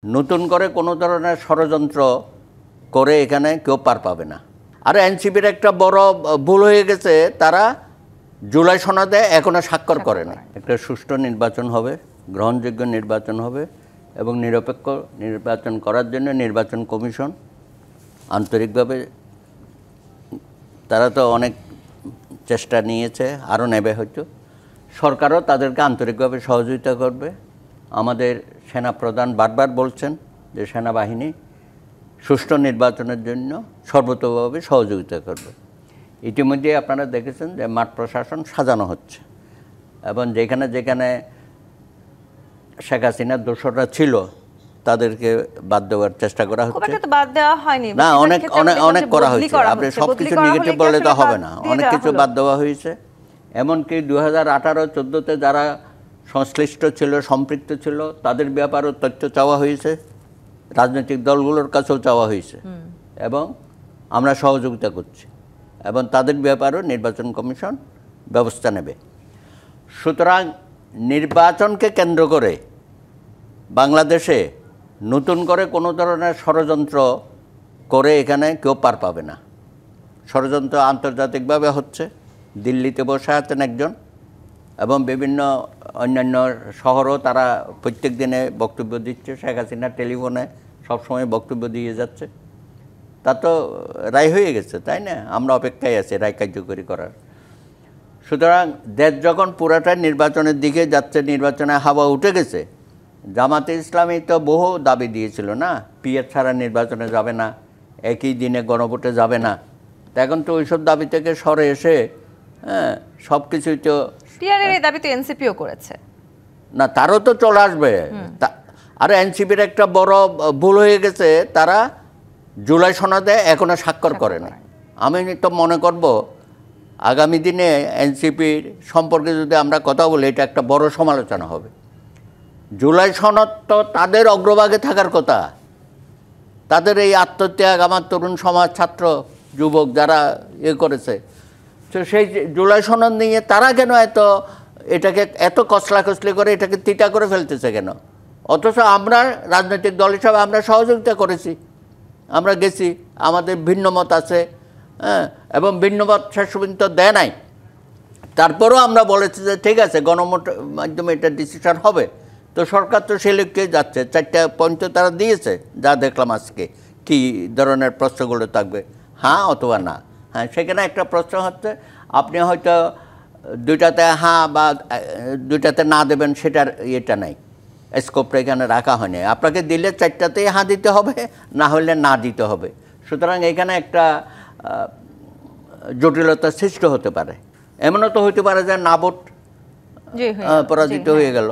নতুন করে কোনো ধরনের ষড়যন্ত্র করে এখানে কেউ পার পাবে না। আর এনসিপির একটা বড় ভুল হয়ে গেছে, তারা জুলাই সনদে এখনো স্বাক্ষর করে না। একটা সুষ্ঠু নির্বাচন হবে, গ্রহণযোগ্য নির্বাচন হবে এবং নিরপেক্ষ নির্বাচন করার জন্য নির্বাচন কমিশন আন্তরিকভাবে তারা তো অনেক চেষ্টা নিয়েছে, আরও নেবে হয়তো। সরকারও তাদেরকে আন্তরিকভাবে সহযোগিতা করবে। আমাদের সেনাপ্রধান বারবার বলছেন যে সেনাবাহিনী সুষ্ঠু নির্বাচনের জন্য সর্বতোভাবে সহযোগিতা করবে। ইতিমধ্যে আপনারা দেখেছেন যে মাঠ প্রশাসন সাজানো হচ্ছে এবং যেখানে যেখানে শেখ হাসিনার দোসররা ছিল তাদেরকে বাদ দেওয়ার চেষ্টা করা হচ্ছে। না, অনেক অনেক অনেক করা হয়েছে। আপনি সব কিছু নেগেটিভ বললে তো হবে না, অনেক কিছু বাদ দেওয়া হয়েছে। এমনকি 2018-14-তে যারা সংশ্লিষ্ট ছিল, সম্পৃক্ত ছিল, তাদের ব্যাপারেও তথ্য চাওয়া হয়েছে, রাজনৈতিক দলগুলোর কাছেও চাওয়া হয়েছে এবং আমরা সহযোগিতা করছি এবং তাদের ব্যাপারেও নির্বাচন কমিশন ব্যবস্থা নেবে। সুতরাং নির্বাচনকে কেন্দ্র করে বাংলাদেশে নতুন করে কোনো ধরনের ষড়যন্ত্র করে এখানে কেউ পার পাবে না। ষড়যন্ত্র আন্তর্জাতিকভাবে হচ্ছে। দিল্লিতে বসে আছেন একজন এবং বিভিন্ন অন্যান্য শহরও তারা প্রত্যেক দিনে বক্তব্য দিচ্ছে। শেখ হাসিনা টেলিফোনে সবসময় বক্তব্য দিয়ে যাচ্ছে। তা তো রায় হয়ে গেছে, তাই না? আমরা অপেক্ষায় আছি রায় কার্যকরী করার। সুতরাং দেশ যখন পুরাটাই নির্বাচনের দিকে যাচ্ছে, নির্বাচনে হাওয়া উঠে গেছে। জামাতে ইসলামী তো বহু দাবি দিয়েছিল না, পিএস ছাড়া নির্বাচনে যাবে না, একই দিনে গণভোটে যাবে না। তা এখন তো ওইসব দাবি থেকে সরে এসে সব কিছুই তো দাবি তো এনসিপিও করেছে না, তারও তো চলে আসবে। আর এনসিপির একটা বড় ভুল হয়ে গেছে, তারা জুলাই সনদে এখনো স্বাক্ষর করে না। আমি তো মনে করব আগামী দিনে এনসিপির সম্পর্কে যদি আমরা কথা বলি, এটা একটা বড় সমালোচনা হবে। জুলাই সনদ তো তাদের অগ্রভাগে থাকার কথা। তাদের এই আত্মত্যাগ, আমার তরুণ সমাজ, ছাত্র, যুবক যারা করেছে, তো সেই জুলাই সনদ নিয়ে তারা কেন এটাকে এত কসলাকসলি করে এটাকে তিতা করে ফেলতেছে কেন? অথচ আমরা রাজনৈতিক দল হিসাবে আমরা সহযোগিতা করেছি, আমরা গেছি, আমাদের ভিন্ন মত আছে, এবং ভিন্ন মত শেষ পর্যন্ত দেয় নাই। তারপরেও আমরা বলেছি যে ঠিক আছে, গণভোটের মাধ্যমে এটা ডিসিশন হবে। তো সরকার তো সে লিখে যাচ্ছে, 4টা পয়েন্ট তারা দিয়েছে, যা দেখলাম আজকে। কী ধরনের প্রশ্নগুলো থাকবে, হ্যাঁ অথবা না। হ্যাঁ, সেখানে একটা প্রশ্ন হচ্ছে, আপনি হয়তো 2টাতে হ্যাঁ বা 2টাতে না দেবেন, সেটার ইয়েটা নাই, স্কোপটা এখানে রাখা হয়নি। আপনাকে দিলে 4টাতেই হ্যাঁ দিতে হবে, না হলে না দিতে হবে। সুতরাং এখানে একটা জটিলতা সৃষ্টি হতে পারে। এমনও তো হতে পারে যে না ভোট পরাজিত হয়ে গেল।